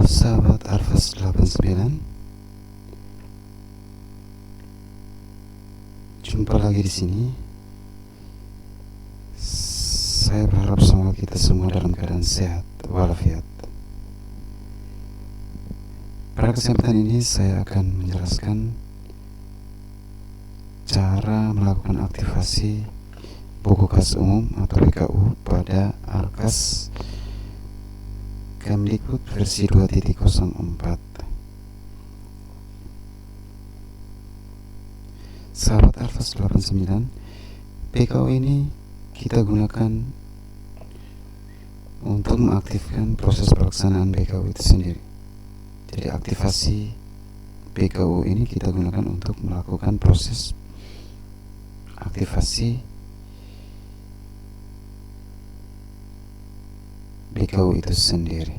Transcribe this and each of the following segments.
sahabat Arfas 89, jumpa lagi di sini. Saya berharap semoga kita semua dalam keadaan sehat walafiat. Pada kesempatan ini saya akan menjelaskan cara melakukan aktivasi buku kas umum atau BKU pada Arkas Kemdikbud versi 2.04. Sahabat Arfas 89, BKU ini kita gunakan untuk mengaktifkan proses pelaksanaan BKU itu sendiri. Jadi aktivasi BKU ini kita gunakan untuk melakukan proses aktivasi BKU itu sendiri.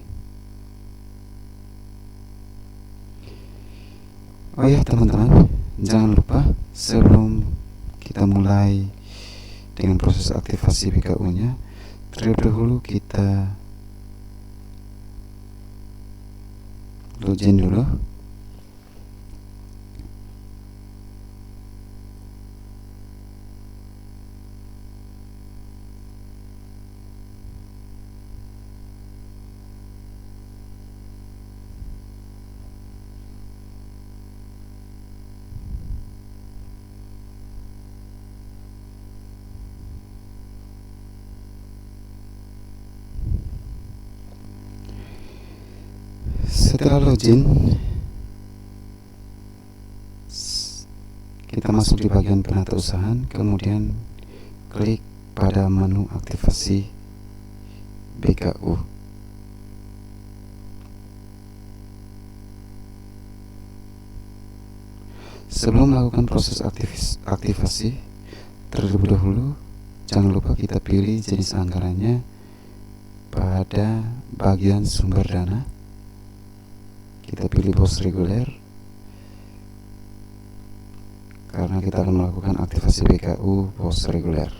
Oh ya teman-teman, jangan lupa sebelum kita mulai dengan proses aktivasi BKU-nya, terlebih dahulu kita login dulu. Setelah login, kita masuk di bagian penatausahaan, kemudian klik pada menu aktivasi BKU. Sebelum melakukan proses aktivasi, terlebih dahulu jangan lupa kita pilih jenis anggarannya pada bagian sumber dana. Kita pilih pos reguler karena kita akan melakukan aktivasi BKU pos reguler.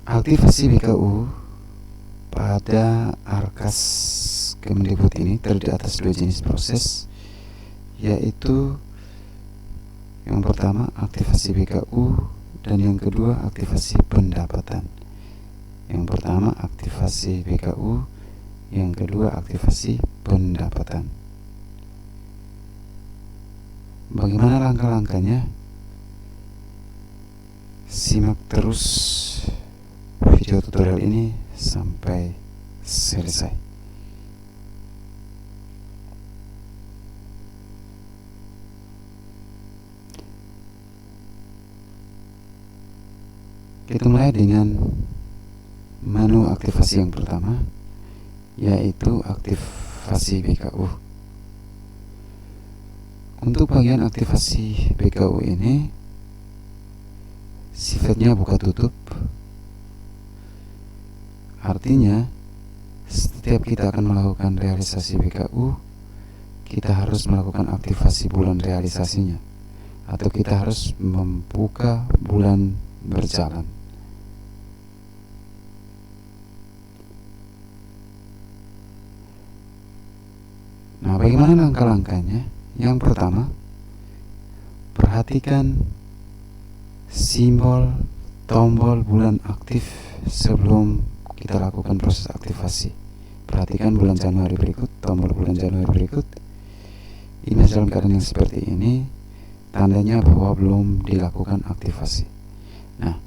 Aktivasi BKU pada Arkas Kemdikbud ini terdiri atas dua jenis proses, yaitu yang pertama aktivasi BKU dan yang kedua aktivasi pendapatan. Yang pertama aktivasi BKU, yang kedua aktivasi pendapatan. Bagaimana langkah-langkahnya? Simak terus video tutorial ini sampai selesai. Kita mulai dengan menu aktivasi yang pertama, yaitu aktivasi BKU. Untuk bagian aktivasi BKU ini sifatnya buka tutup. Artinya setiap kita akan melakukan realisasi BKU, kita harus melakukan aktivasi bulan realisasinya, atau kita harus membuka bulan berjalan. Nah, bagaimana langkah-langkahnya? Yang pertama, perhatikan simbol tombol bulan aktif sebelum kita lakukan proses aktivasi. Perhatikan bulan Januari berikut, tombol bulan Januari berikut. Ini dalam keadaan yang seperti ini, tandanya bahwa belum dilakukan aktivasi. Nah,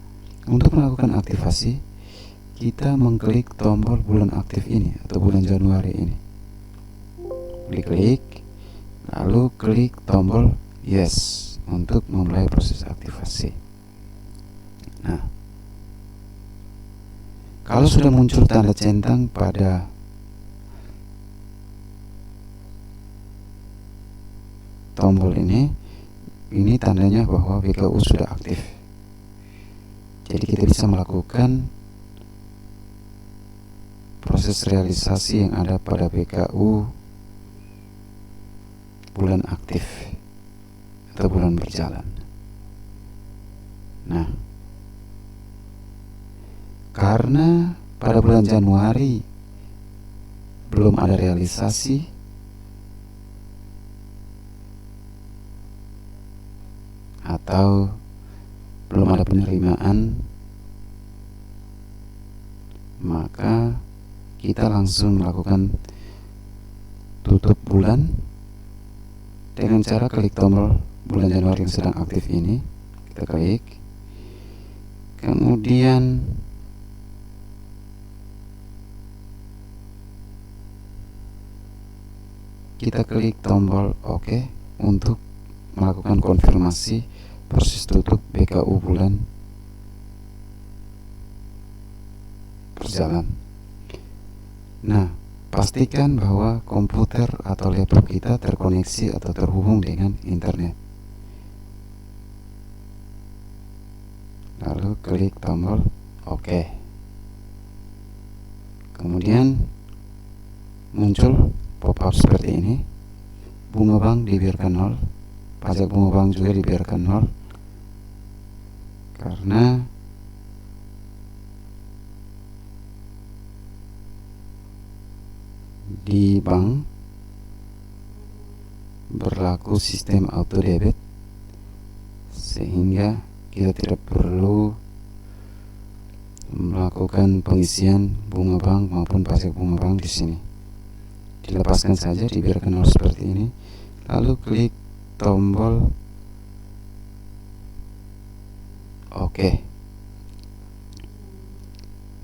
untuk melakukan aktivasi, kita mengklik tombol bulan aktif ini atau bulan Januari ini. Diklik, lalu klik tombol yes untuk memulai proses aktivasi. Nah, kalau sudah muncul tanda centang pada tombol ini tandanya bahwa BKU sudah aktif. Jadi kita bisa melakukan proses realisasi yang ada pada BKU bulan aktif atau bulan berjalan. Nah, Karena pada bulan Januari belum ada realisasi, atau belum ada penerimaan, maka kita langsung melakukan tutup bulan dengan cara klik tombol bulan Januari yang sedang aktif ini. Kita klik, kemudian kita klik tombol OK untuk melakukan konfirmasi proses tutup BKU bulan berjalan. Nah, pastikan bahwa komputer atau laptop kita terkoneksi atau terhubung dengan internet. Lalu klik tombol OK. Kemudian muncul pop-up seperti ini. Bunga bank dibiarkan 0, pajak bunga bank juga dibiarkan 0, karena di bank berlaku sistem auto debit, sehingga kita tidak perlu melakukan pengisian bunga bank maupun pajak bunga bank di sini. Dilepaskan saja, dibiarkan 0 seperti ini. Lalu klik tombol OK.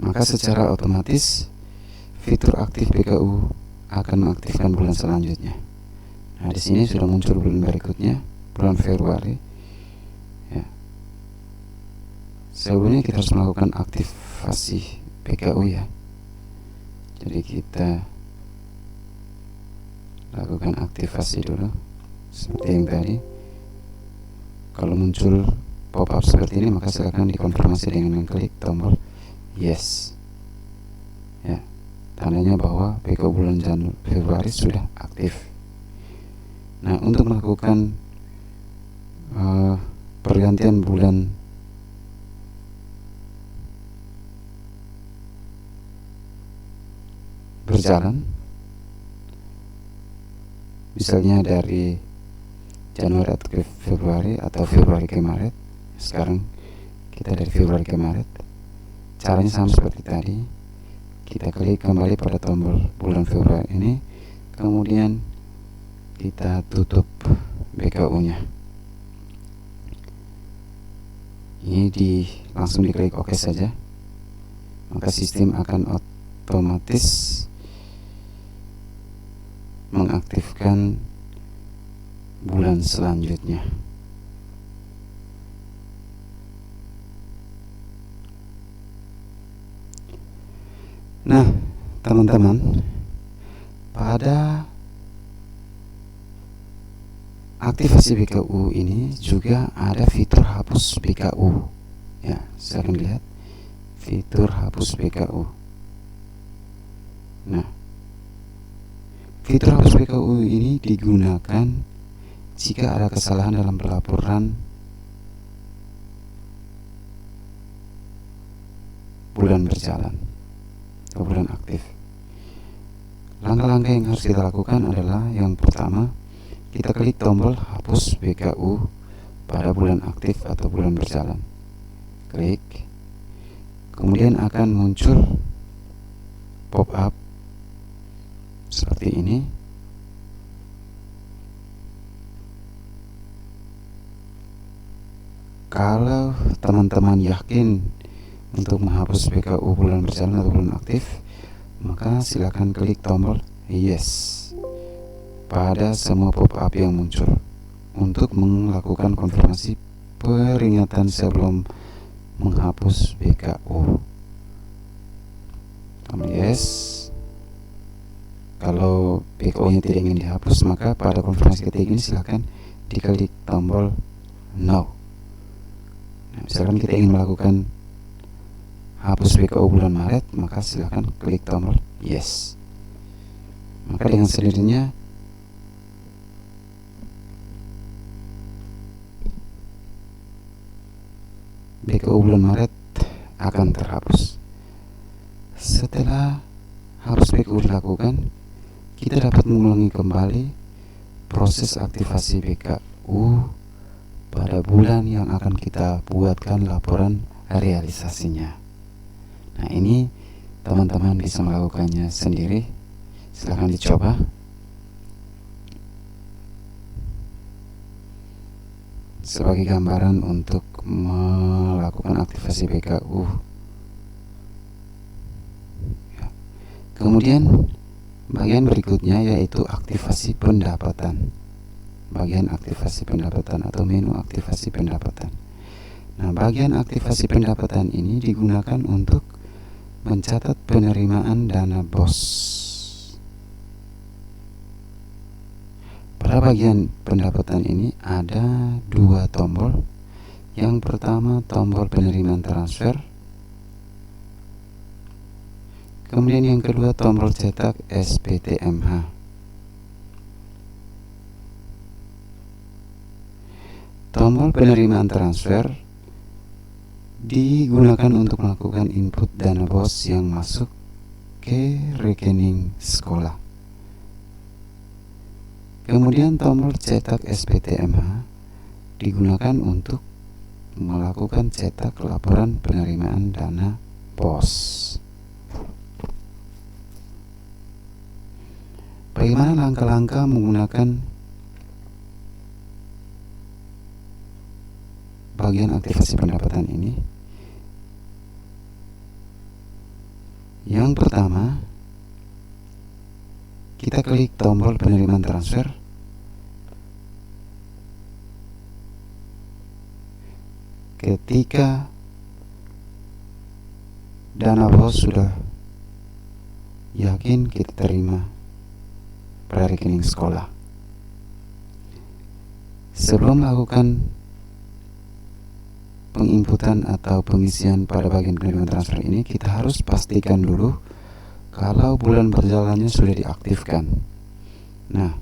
Maka secara otomatis fitur aktif BKU akan mengaktifkan bulan selanjutnya. Nah, di sini sudah muncul bulan berikutnya, bulan Februari. Ya. Sebelumnya kita harus melakukan aktivasi BKU ya. Jadi kita lakukan aktivasi dulu seperti yang tadi. Kalau muncul pop-up seperti ini, maka silakan dikonfirmasi dengan klik tombol yes. Ya, tandanya bahwa BKU bulan Februari sudah aktif. Nah, untuk melakukan pergantian bulan berjalan, misalnya dari Januari atau ke Februari atau Februari ke Maret. Sekarang kita dari Februari ke Maret. Caranya sama seperti tadi. Kita klik kembali pada tombol bulan Februari ini, kemudian kita tutup BKU-nya. Ini langsung diklik OK saja. Maka sistem akan otomatis mengaktifkan bulan selanjutnya. Nah, teman-teman, pada aktivasi BKU ini juga ada fitur hapus BKU. Ya, silakan lihat fitur hapus BKU. Nah, fitur hapus BKU ini digunakan jika ada kesalahan dalam pelaporan bulan berjalan atau bulan aktif. Langkah-langkah yang harus kita lakukan adalah, yang pertama, kita klik tombol hapus BKU pada bulan aktif atau bulan berjalan. Klik. Kemudian akan muncul pop-up seperti ini. Kalau teman-teman yakin untuk menghapus BKU bulan berjalan atau bulan aktif, maka silakan klik tombol yes pada semua pop-up yang muncul untuk melakukan konfirmasi peringatan sebelum menghapus BKU. Tombol yes. Kalau BKU-nya tidak ingin dihapus, maka pada konfirmasi ketiga ini silakan diklik tombol no. Nah, misalkan kita ingin melakukan hapus BKU bulan Maret, maka silakan klik tombol yes. Maka dengan sendirinya BKU bulan Maret akan terhapus. Setelah hapus BKU dilakukan, kita dapat mengulangi kembali proses aktivasi BKU pada bulan yang akan kita buatkan laporan realisasinya. Nah, ini teman-teman bisa melakukannya sendiri. Silahkan dicoba. Sebagai gambaran untuk melakukan aktivasi BKU. Kemudian bagian berikutnya yaitu aktivasi pendapatan. Bagian aktivasi pendapatan atau menu aktivasi pendapatan. Nah, bagian aktivasi pendapatan ini digunakan untuk mencatat penerimaan dana BOS. Pada bagian pendapatan ini ada dua tombol. Yang pertama tombol penerimaan transfer. Kemudian yang kedua tombol cetak SPTMH. Tombol penerimaan transfer digunakan untuk melakukan input dana BOS yang masuk ke rekening sekolah. Kemudian tombol cetak SPTMH digunakan untuk melakukan cetak laporan penerimaan dana BOS. Bagaimana langkah-langkah menggunakan bagian aktivasi pendapatan ini? Yang pertama, kita klik tombol penerimaan transfer. Ketika dana BOS sudah yakin kita terima pada rekening sekolah. Sebelum melakukan penginputan atau pengisian pada bagian penerimaan transfer ini, kita harus pastikan dulu kalau bulan berjalannya sudah diaktifkan. Nah,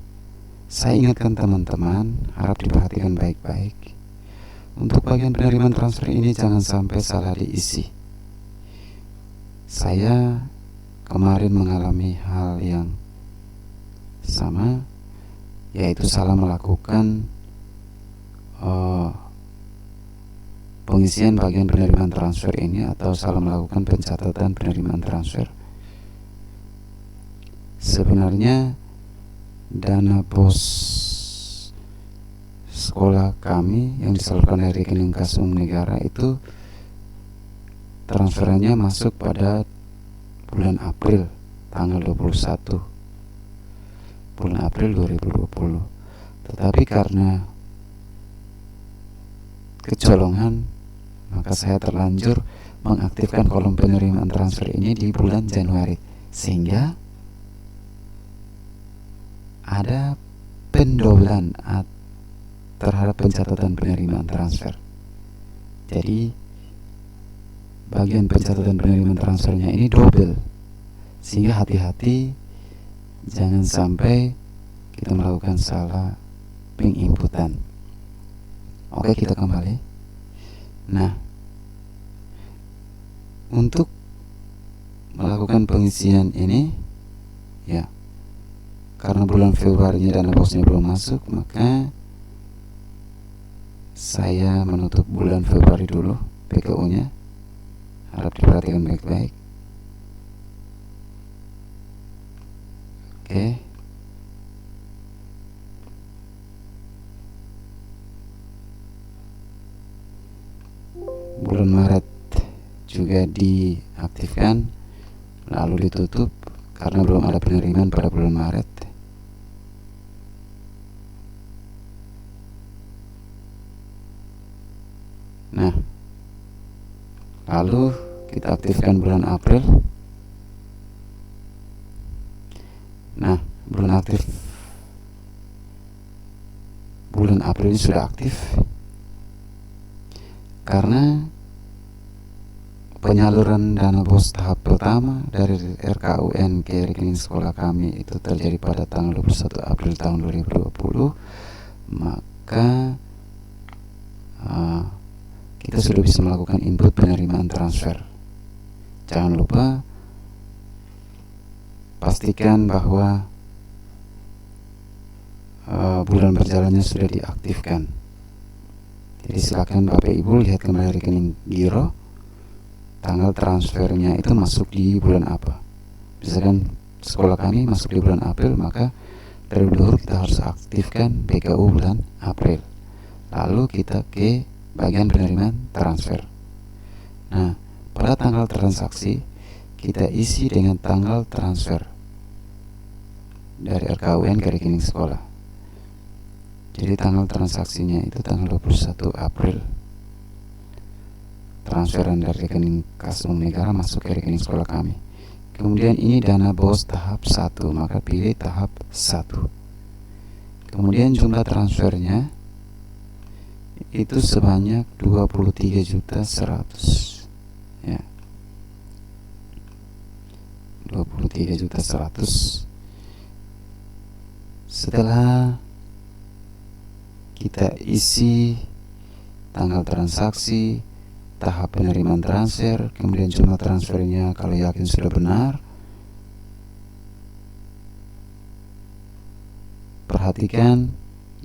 saya ingatkan teman-teman, harap diperhatikan baik-baik. Untuk bagian penerimaan transfer ini jangan sampai salah diisi. Saya kemarin mengalami hal yang sama, yaitu salah melakukan pengisian bagian penerimaan transfer ini atau salah melakukan pencatatan penerimaan transfer. Sebenarnya dana BOS sekolah kami yang disalurkan dari rekening kas umum negara itu transferannya masuk pada bulan April tanggal 21 bulan April 2020. Tetapi karena kecolongan, maka saya terlanjur mengaktifkan kolom penerimaan transfer ini di bulan Januari, sehingga ada pendobelan terhadap pencatatan penerimaan transfer. Jadi bagian pencatatan penerimaan transfernya ini double, sehingga hati-hati jangan sampai kita melakukan salah penginputan. Oke, kita kembali. Nah, untuk melakukan pengisian ini, ya, karena bulan Februari dana BOS-nya belum masuk, maka saya menutup bulan Februari dulu PKU-nya. Harap diperhatikan baik-baik. Oke. Bulan Maret juga diaktifkan, lalu ditutup karena belum ada penerimaan pada bulan Maret. Nah, lalu kita aktifkan bulan April. Nah, bulan April ini sudah aktif karena penyaluran dana BOS tahap pertama dari RKUN ke rekening sekolah kami itu terjadi pada tanggal 21 April tahun 2020. Maka kita sudah bisa melakukan input penerimaan transfer. Jangan lupa pastikan bahwa bulan berjalannya sudah diaktifkan. Jadi silakan Bapak Ibu lihat kembali rekening giro, tanggal transfernya itu masuk di bulan apa. Misalkan sekolah kami masuk di bulan April, maka terlebih dahulu kita harus aktifkan BKU bulan April, lalu kita ke bagian penerimaan transfer. Nah, pada tanggal transaksi kita isi dengan tanggal transfer dari RKUN ke rekening sekolah. Jadi tanggal transaksinya itu tanggal 21 April. Transferan dari rekening kas umum negara masuk ke rekening sekolah kami. Kemudian ini dana BOS tahap 1, maka pilih tahap 1. Kemudian jumlah transfernya itu sebanyak 23.100.000 ya. 23.100.000. Setelah kita isi tanggal transaksi, tahap penerimaan transfer, kemudian jumlah transfernya kalau yakin sudah benar, perhatikan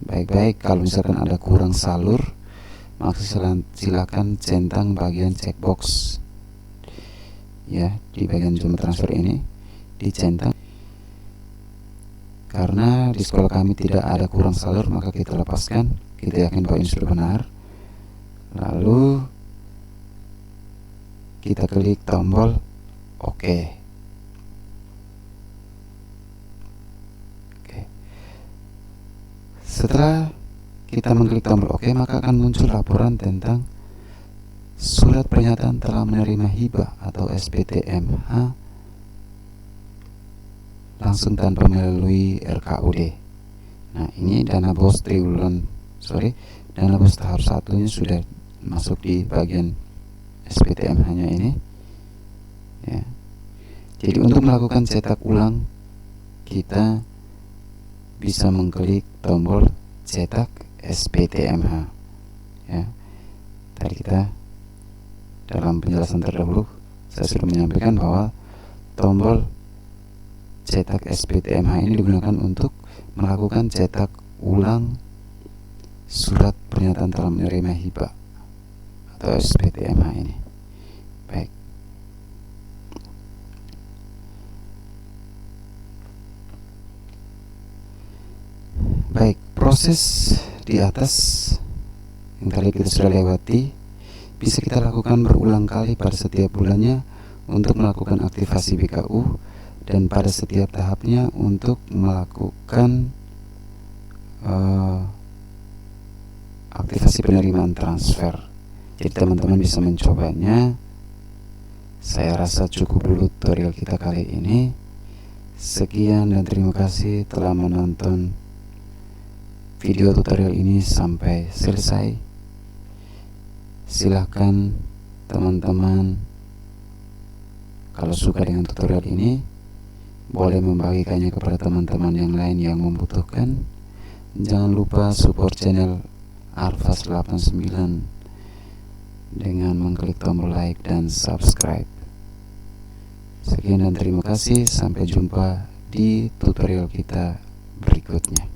baik-baik. Kalau misalkan ada kurang salur, maka silakan centang bagian checkbox ya, di bagian jumlah transfer ini dicentang. Karena di sekolah kami tidak ada kurang salur, maka kita lepaskan, kita yakin bahwa ini sudah benar. Lalu kita klik tombol OK. Setelah kita mengklik tombol OK, maka akan muncul laporan tentang surat pernyataan telah menerima hibah atau SPTMH langsung tanpa melalui RKUD. Nah, ini dana BOS dana BOS tahap 1-nya sudah masuk di bagian SPTMH-nya ini ya. Jadi untuk melakukan cetak ulang, kita bisa mengklik tombol cetak SPTMH ya. Tadi kita dalam penjelasan terdahulu saya sudah menyampaikan bahwa tombol cetak SPTMH ini digunakan untuk melakukan cetak ulang surat pernyataan telah menerima hibah atau SPTMH ini. Baik, proses di atas yang tadi kita sudah lewati bisa kita lakukan berulang kali pada setiap bulannya untuk melakukan aktivasi BKU, dan pada setiap tahapnya untuk melakukan aktivasi penerimaan transfer. Jadi teman-teman bisa mencobanya. Saya rasa cukup dulu tutorial kita kali ini. Sekian dan terima kasih telah menonton video tutorial ini sampai selesai. Silahkan teman-teman, kalau suka dengan tutorial ini, boleh membagikannya kepada teman-teman yang lain yang membutuhkan. Jangan lupa support channel Arfas89 dengan mengklik tombol like dan subscribe. Sekian dan terima kasih, sampai jumpa di tutorial kita berikutnya.